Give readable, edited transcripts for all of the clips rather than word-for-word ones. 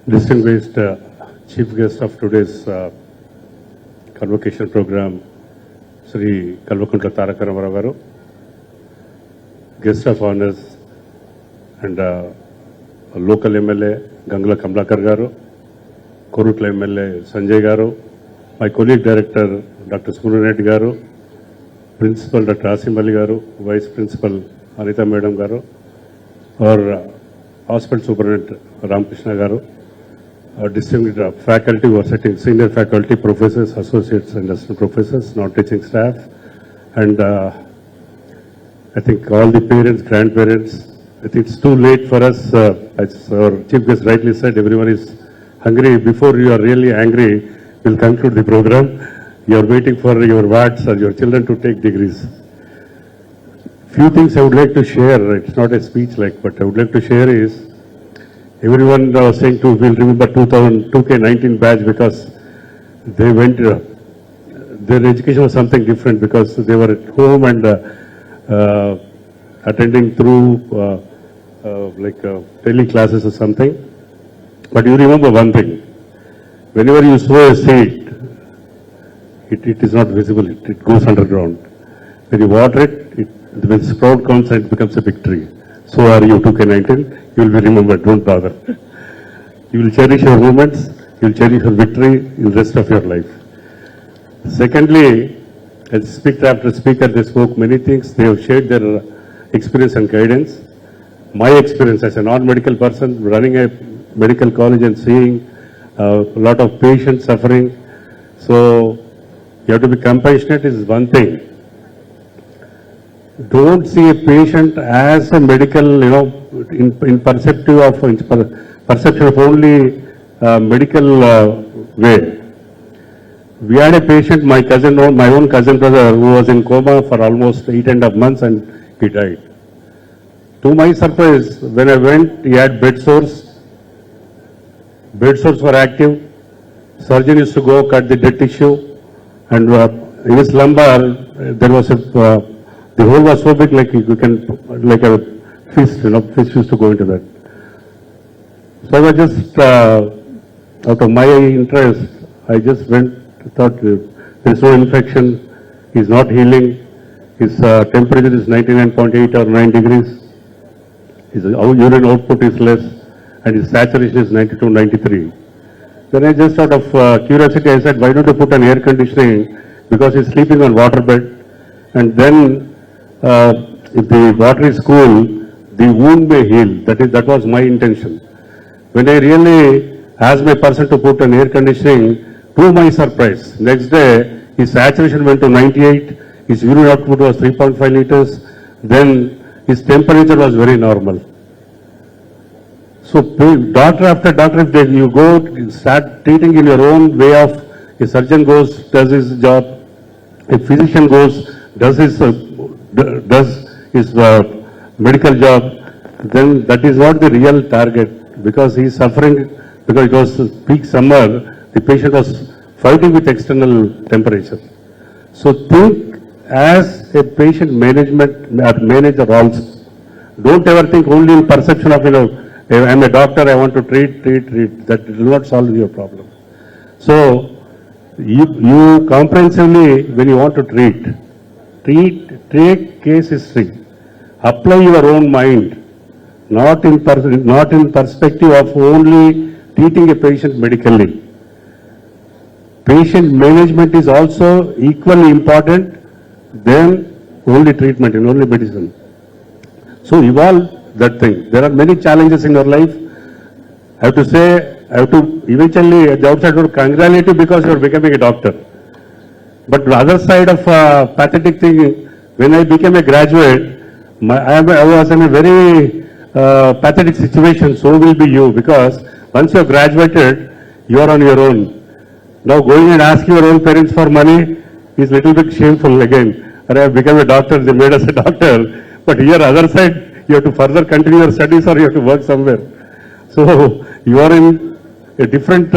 Distinguished chief guest of today's convocation program, Sri Kalvakuntla Taraka Ramarao garu, guest of honors and local MLA Gangla Kamlakar garu, Korutla MLA Sanjay garu, my colleague director Dr. Sumru Reddy garu, Principal Dr. Narasimha garu, Vice Principal Anita Madam garu, or Hospital Superintendent Ramkrishna garu, distinguished faculty who are sitting, senior faculty, professors, associates and assistant professors, non-teaching staff, and I think all the parents, grandparents. I think it's too late for us, as our chief guest rightly said, everyone is hungry. Before you are really angry, we'll conclude the program. You are waiting for your wards or your children to take degrees. Few things I would like to share. It's not a speech but I would like to share is, everyone was saying we'll remember 2K19 batch because they went, their education was something different because they were at home and attending through tele classes or something. But you remember one thing, whenever you sow a seed, it is not visible, it goes underground. When you water it, when sprout comes and it becomes a big tree. So are you 2K19, you will be remembered, don't bother. You will cherish your moments, you will cherish your victory in the rest of your life. Secondly, as speaker after speaker, they spoke many things, they have shared their experience and guidance. My experience as a non-medical person, running a medical college and seeing a lot of patients suffering. So you have to be compassionate is one thing. Don't see a patient as a medical, in perception of only medical way. We had a patient, my own cousin brother, who was in coma for almost 8.5 months and he died. To my surprise, when I went, he had bed sores. Bed sores were active. Surgeon used to go cut the dead tissue, and in his lumbar there was the hole was so big, like a fist, fist used to go into that. So I was just, out of my interest, I just went, thought there is no infection, he is not healing, his temperature is 99.8 or 9 degrees, his urine output is less, and his saturation is 92, 93. Then I just out of curiosity, I said, why don't you put an air conditioning, because he is sleeping on water bed, and then if the water is cool, the wound may heal. That was my intention. When I really asked my person to put an air conditioning, to my surprise, next day his saturation went to 98, his urine output was 3.5 liters, then his temperature was very normal. So doctor after doctor, if you go start treating in your own way of, a surgeon goes, does his job, a physician goes, does his medical job, then that is not the real target, because he is suffering, because it was peak summer, the patient was fighting with external temperature. So think as a patient manager also. Don't ever think only in perception of, I am a doctor, I want to treat. That will not solve your problem. So you comprehensively, when you want to treat, take case history, apply your own mind, not in perspective of only treating a patient medically. Patient management is also equally important than only treatment and only medicine. So evolve that thing. There are many challenges in your life. I have to eventually at the outside congratulate you because you are becoming a doctor. But the other side of pathetic thing, when I became a graduate, I was in a very pathetic situation, so will be you, because once you have graduated, you are on your own. Now going and asking your own parents for money is little bit shameful again. And I have become a doctor, they made us a doctor. But here other side, you have to further continue your studies or you have to work somewhere. So you are in a different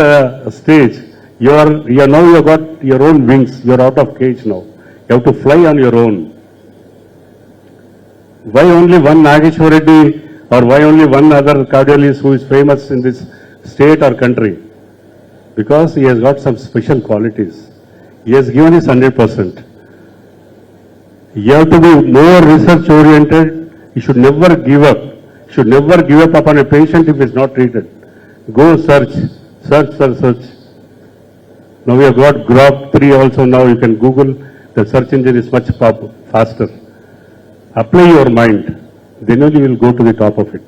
stage. You have got your own wings. You are out of cage now. You have to fly on your own. Why only one Nageshwar Reddy or why only one other cardiologist who is famous in this state or country, because he has got some special qualities. He has given his 100%. You have to be more research oriented. You should never give up. You should never give up upon a patient if he is not treated. Go search. Now we have got Grok 3 also. Now you can Google. The search engine is much faster. Apply your mind. Then only you will go to the top of it.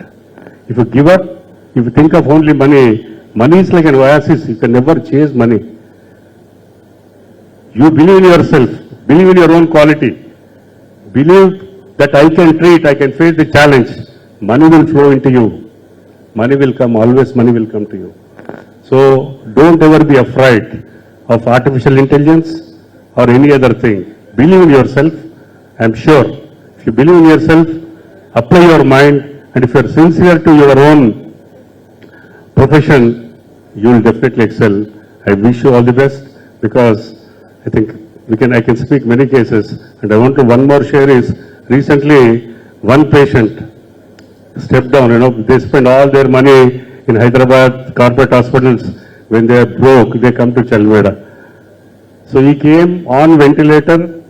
If you give up, if you think of only money, money is like an oasis. You can never chase money. You believe in yourself. Believe in your own quality. Believe that I can treat, I can face the challenge. Money will flow into you. Money will come, always money will come to you. So don't ever be afraid of artificial intelligence or any other thing. Believe in yourself. I'm sure if you believe in yourself, apply your mind, and if you are sincere to your own profession, you will definitely excel. I wish you all the best, because I think I can speak many cases, and I want to one more share is, recently one patient stepped down, they spend all their money in Hyderabad corporate hospitals. When they are broke, they come to Chalmeda. So he came on ventilator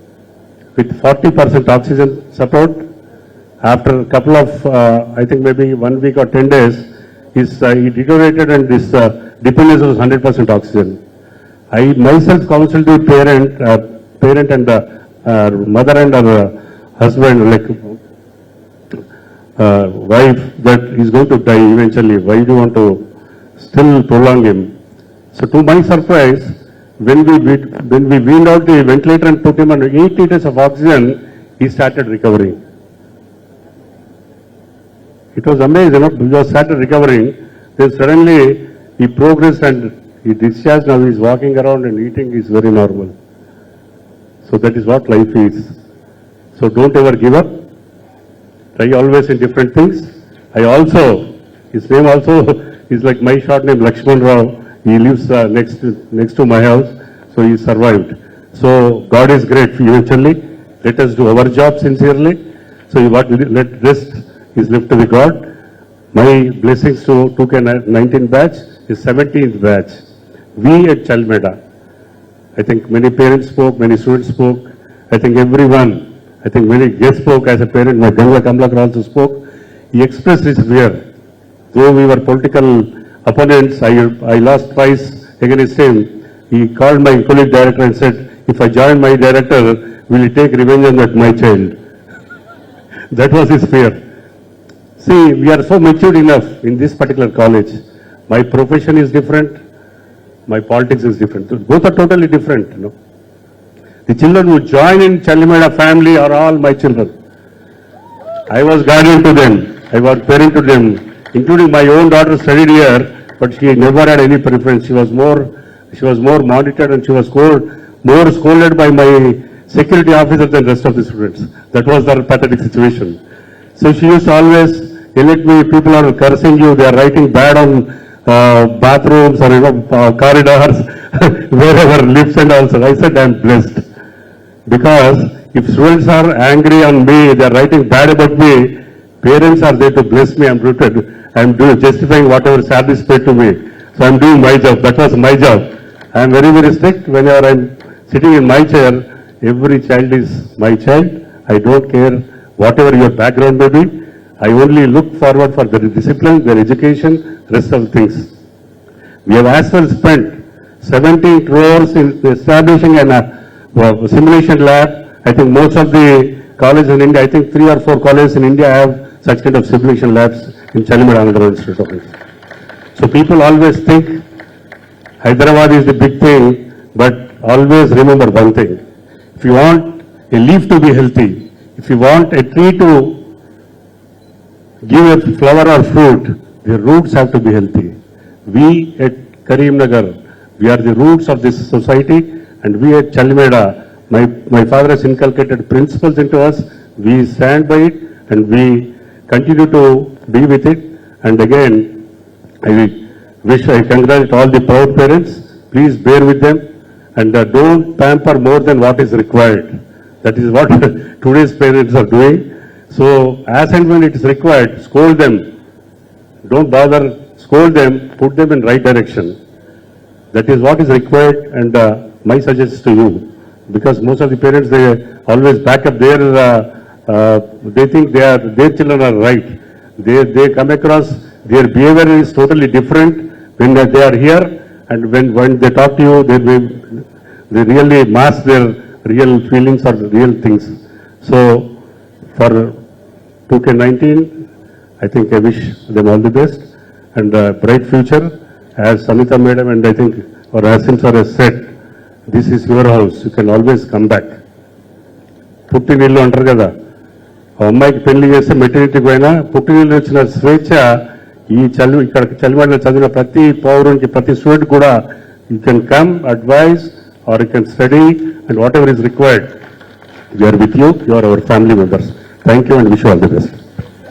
with 40% oxygen support. After a couple of, I think maybe 1 week or 10 days, he deteriorated, and his dependence was 100% oxygen. I myself counseled the parent and the mother and her husband, like wife, that he's going to die eventually. Why do you want to still prolong him? So to my surprise, when we weaned out the ventilator and put him on 8 liters of oxygen, he started recovering. It was amazing, he just started recovering. Then suddenly he progressed and he discharged. Now he is walking around and eating is very normal. So that is what life is. So don't ever give up. Try always in different things. His name also is like my short name, Laxmi. He lives next to my house, so he survived. So God is great eventually. Let us do our job sincerely. So let rest is left to the God. My blessings to 2K19 batch is 17th batch. We at Chalmeda, I think many parents spoke, many students spoke. I think many guests spoke. As a parent, my Ganga Kamlakar also spoke. He expressed his fear. Though we were political opponents, I lost twice against him. He called my colleague director and said, if I join my director, will he take revenge on my child? That was his fear. See, we are so matured enough in this particular college. My profession is different. My politics is different. Both are totally different. The children who join in Chalmeda family are all my children. I was guardian to them. I was parent to them. Including my own daughter studied here, but she never had any preference. She was more monitored, and she was more scolded by my security officer than the rest of the students. That was their pathetic situation. So she used to always yell at me, people are cursing you, they are writing bad on bathrooms or corridors, wherever, lifts and also. I said I am blessed. Because if students are angry on me, they are writing bad about me, parents are there to bless me. I am justifying whatever salary is paid to me. So I am doing my job. That was my job. I am very, very strict. Whenever I am sitting in my chair, every child is my child. I don't care whatever your background may be. I only look forward for their discipline, their education, rest of things. We have as well spent 17 crores in establishing a simulation lab. I think most of the colleges in India, I think 3 or 4 colleges in India have such kind of simulation labs in Chalmeda Institute of Science. So people always think Hyderabad is the big thing, but always remember one thing. If you want a leaf to be healthy, if you want a tree to give a flower or fruit, the roots have to be healthy. We at Karimnagar, we are the roots of this society, and we at Chalmeda, my father has inculcated principles into us. We stand by it, and we continue to be with it. And again, I congratulate all the proud parents. Please bear with them, and don't pamper more than what is required. That is what today's parents are doing. So as and when it is required, scold them. Don't bother scold them, put them in right direction. That is what is required, and my suggestion to you, because most of the parents, they always back up their, they think their children are right. They come across, their behavior is totally different when they are here, and when they talk to you, they really mask their real feelings or real things. So for 2K19, I think I wish them all the best and a bright future. As Sanita Madam and I think or Asim sir has said, this is your house, you can always come back. పుట్టినిల్లు అంటారు కదా, ఆ అమ్మాయికి పెళ్లి చేస్తే మెటర్నిటీకి పోయినా పుట్టినిల్లు వచ్చిన స్వేచ్ఛ ఈ ఇక్కడ చలిమడలో చదివిన ప్రతి పౌరునికి, ప్రతి స్టూడెంట్ కూడా you can come, advise or you can study and whatever is required. We are with you, you are our family members. Thank you and wish you all the best.